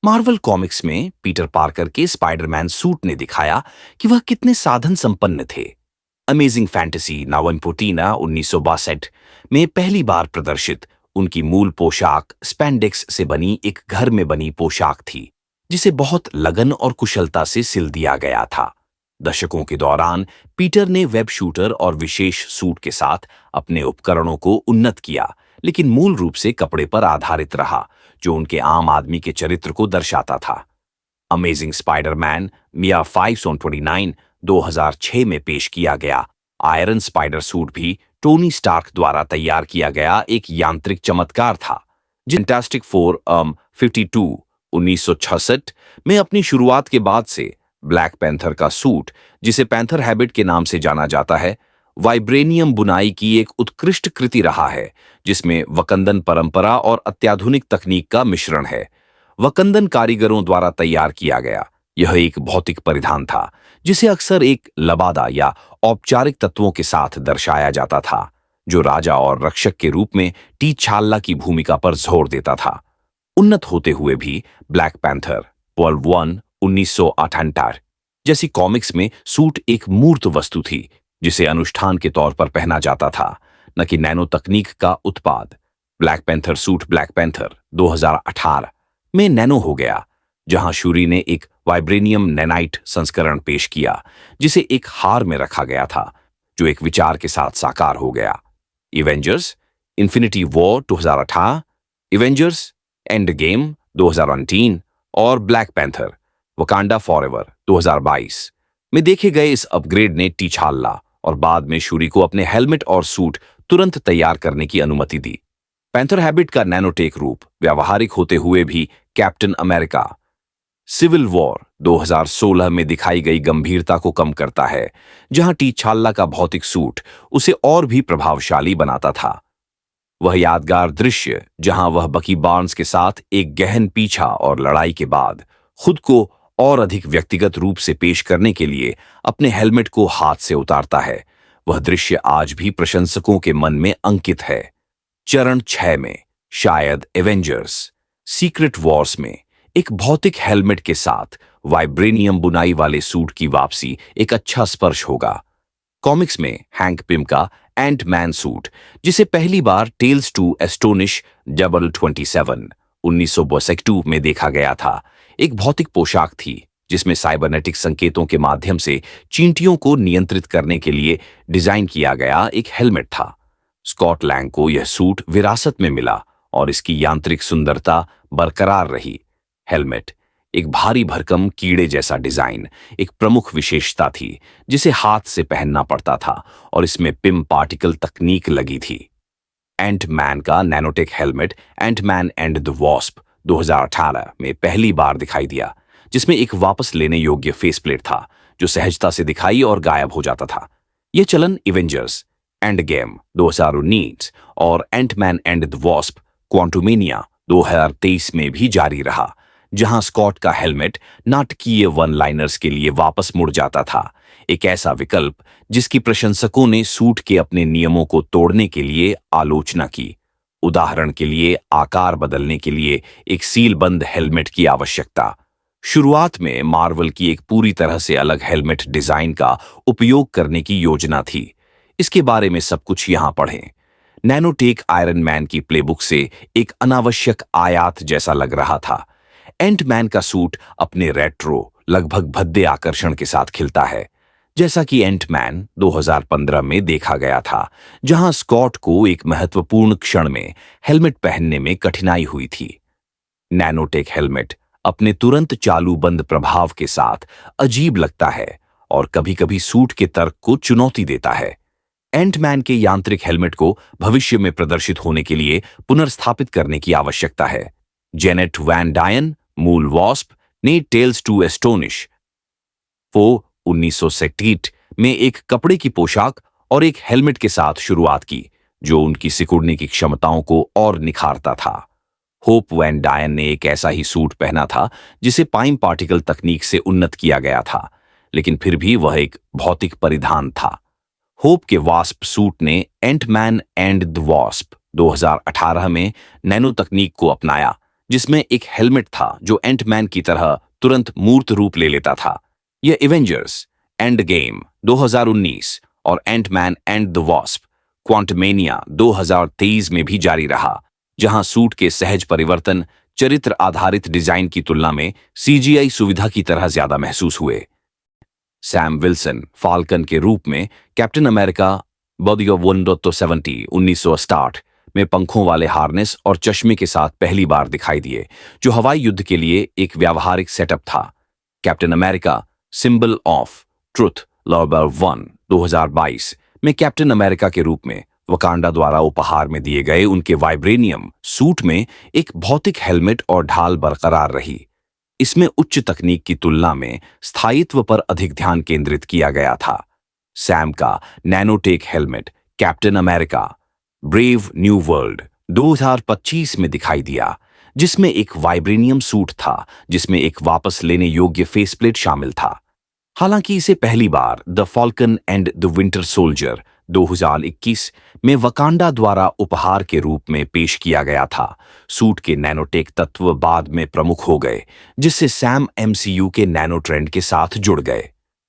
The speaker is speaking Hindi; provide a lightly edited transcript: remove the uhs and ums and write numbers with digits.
मार्वल कॉमिक्स में पीटर पार्कर के स्पाइडरमैन सूट ने दिखाया कि वह कितने साधन संपन्न थे। अमेजिंग फैंटेसी नावनपोटीना 1962 में पहली बार प्रदर्शित उनकी मूल पोशाक स्पैंडेक्स से बनी एक घर में बनी पोशाक थी, जिसे बहुत लगन और कुशलता से सिल दिया गया था। दशकों के दौरान पीटर ने वेब शूटर और विशेष सूट के साथ अपने उपकरणों को उन्नत किया, लेकिन मूल रूप से कपड़े पर आधारित रहा, जो उनके आम आदमी के चरित्र को दर्शाता था। अमेजिंग स्पाइडरमैन मिया 529 2006 में पेश किया गया आयरन स्पाइडर सूट भी टोनी स्टार्क द्वारा तैयार किया गया एक यांत्रिक चमत्कार था। फैंटास्टिक फोर 52 1966 में अपनी शुरुआत के बाद से ब्लैक पैंथर का सूट, जिसे पैंथर हैबिट के नाम से जाना जाता है, वाइब्रेनियम बुनाई की एक उत्कृष्ट कृति रहा है, जिसमें वकंदन परंपरा और अत्याधुनिक तकनीक का मिश्रण है। वकंदन कारीगरों द्वारा तैयार किया गया यह एक भौतिक परिधान था, जिसे अक्सर एक लबादा या औपचारिक तत्वों के साथ दर्शाया जाता था, जो राजा और रक्षक के रूप में टीछाल्ला की भूमिका पर जोर देता था। उन्नत होते हुए भी ब्लैक पैंथर वर्ल्ड 1 1968 जैसी कॉमिक्स में सूट एक मूर्त वस्तु थी, जिसे अनुष्ठान के तौर पर पहना जाता था, न कि नैनो तकनीक का उत्पाद। Black panther suit black panther 2018 में नैनो हो गया, जहां शूरी ने एक वाइब्रेनियम नैनाइट संस्करण पेश किया, जिसे एक हार में रखा गया था, जो एक विचार के साथ साकार हो गया। इवेंजर्स इन्फिनिटी वॉर 2018, इवेंजर्स एंड गेम 2019 और ब्लैक पैंथर वकांडा फॉरएवर 2022 में देखे गए इस अपग्रेड ने टीछाल्ला और बाद में शूरी को अपने हेलमेट और सूट तुरंत तैयार करने की अनुमति दी। पैंथर हैबिट का नैनोटेक रूप व्यावहारिक होते हुए भी कैप्टन अमेरिका सिविल वॉर 2016 में दिखाई गई गंभीरता को कम करता है, जहां टीछाल्ला का भौतिक सूट उसे और भी प्रभावशाली बनाता था। वह यादगार दृश्य जहां वह बकी बार्न्स के साथ एक गहन पीछा और लड़ाई के बाद खुद को और अधिक व्यक्तिगत रूप से पेश करने के लिए अपने हेलमेट को हाथ से उतारता है, वह दृश्य आज भी प्रशंसकों के मन में अंकित है। चरण 6 में शायद एवेंजर्स सीक्रेट वॉर्स में एक भौतिक हेलमेट के साथ वाइब्रेनियम बुनाई वाले सूट की वापसी एक अच्छा स्पर्श होगा। कॉमिक्स में हैंक पिम का एंट मैन सूट, जिसे पहली बार टेल्स टू एस्टोनिश 27 1962 में देखा गया था, एक भौतिक पोशाक थी जिसमें साइबरनेटिक संकेतों के माध्यम से चींटियों को नियंत्रित करने के लिए डिजाइन किया गया एक हेलमेट था। स्कॉट लैंग को यह सूट विरासत में मिला और इसकी यांत्रिक सुंदरता बरकरार रही। हेलमेट एक भारी भरकम कीड़े जैसा डिजाइन एक प्रमुख विशेषता थी, जिसे हाथ से पहनना पड़ता था और इसमें पिम पार्टिकल तकनीक लगी थी। एंट मैन का nanotech helmet Ant Man and the wasp 2018 में पहली बार दिखाई दिया, जिसमें एक वापस लेने योग्य फेस प्लेट था, जो सहजता से दिखाई और गायब हो जाता था। यह चलन इवेंजर्स एंड गेम 2019 और Ant Man and the wasp Quantumania 2023 में भी जारी रहा, जहां स्कॉट का हेलमेट नाटकीय वन लाइनर्स के लिए वापस मुड़ जाता था, एक ऐसा विकल्प जिसकी प्रशंसकों ने सूट के अपने नियमों को तोड़ने के लिए आलोचना की। उदाहरण के लिए आकार बदलने के लिए एक सीलबंद हेलमेट की आवश्यकता। शुरुआत में मार्वल की एक पूरी तरह से अलग हेलमेट डिजाइन का उपयोग करने की योजना थी। इसके बारे में सब कुछ यहां पढ़ें। नैनोटेक आयरन मैन की प्लेबुक से एक अनावश्यक आयात जैसा लग रहा था। एंट मैन का सूट अपने रेट्रो लगभग भद्दे आकर्षण के साथ खिलता है, जैसा कि एंट मैन 2015 में देखा गया था, जहां स्कॉट को एक महत्वपूर्ण क्षण में हेलमेट पहनने में कठिनाई हुई थी। नैनोटेक हेलमेट अपने तुरंत चालू बंद प्रभाव के साथ अजीब लगता है और कभी-कभी सूट के तर्क को चुनौती देता है। एंट मैन के यांत्रिक हेलमेट को भविष्य में प्रदर्शित होने के लिए पुनर्स्थापित करने की आवश्यकता है। जेनेट वैन डायन मूल वॉस्प ने टेल्स टू एस्टोनिश 1967 में एक कपड़े की पोशाक और एक हेलमेट के साथ शुरुआत की, जो उनकी सिकुड़ने की क्षमताओं को और निखारता था। होप वैन डायन ने एक ऐसा ही सूट पहना था, जिसे पाइम पार्टिकल तकनीक से उन्नत किया गया था, लेकिन फिर भी वह एक भौतिक परिधान था। होप के वास्प सूट ने Ant Man and the wasp 2018 में नैनो तकनीक को अपनाया, जिसमें एक हेलमेट था जो एंटमैन की तरह तुरंत मूर्त रूप ले लेता था। यह एवेंजर्स एंड गेम 2019 और Ant Man and the Wasp Quantumania 2023 में भी जारी रहा, जहां सूट के सहज परिवर्तन चरित्र आधारित डिजाइन की तुलना में सीजीआई सुविधा की तरह ज्यादा महसूस हुए। सैम विल्सन फाल्कन के रूप में कैप्टन अमेरिका बॉडी ऑफ 170 1960 में पंखों वाले हार्नेस और चश्मे के साथ पहली बार दिखाई दिए, जो हवाई युद्ध के लिए एक व्यावहारिक सेटअप था। Captain America symbol of truth नवंबर 1 2022 में कैप्टन अमेरिका के रूप में वकांडा द्वारा उपहार में दिए गए उनके वाइब्रेनियम सूट में एक भौतिक हेलमेट और ढाल बरकरार रही। इसमें उच्च तकनीक की तुलना में स्थायित्व पर अधिक ध्यान केंद्रित किया गया था। सैम का nanotech helmet captain America brave new world 2025 में दिखाई दिया, जिसमें एक वाइब्रेनियम सूट था जिसमें एक वापस लेने योग्य फेसप्लेट शामिल था। हालांकि इसे पहली बार the Falcon and the Winter Soldier 2021 में वकांडा द्वारा उपहार के रूप में पेश किया गया था। सूट के नैनोटेक तत्व बाद में प्रमुख हो गए, जिससे सैम एमसीयू के नैनो ट्रेंड के साथ जुड़ गए।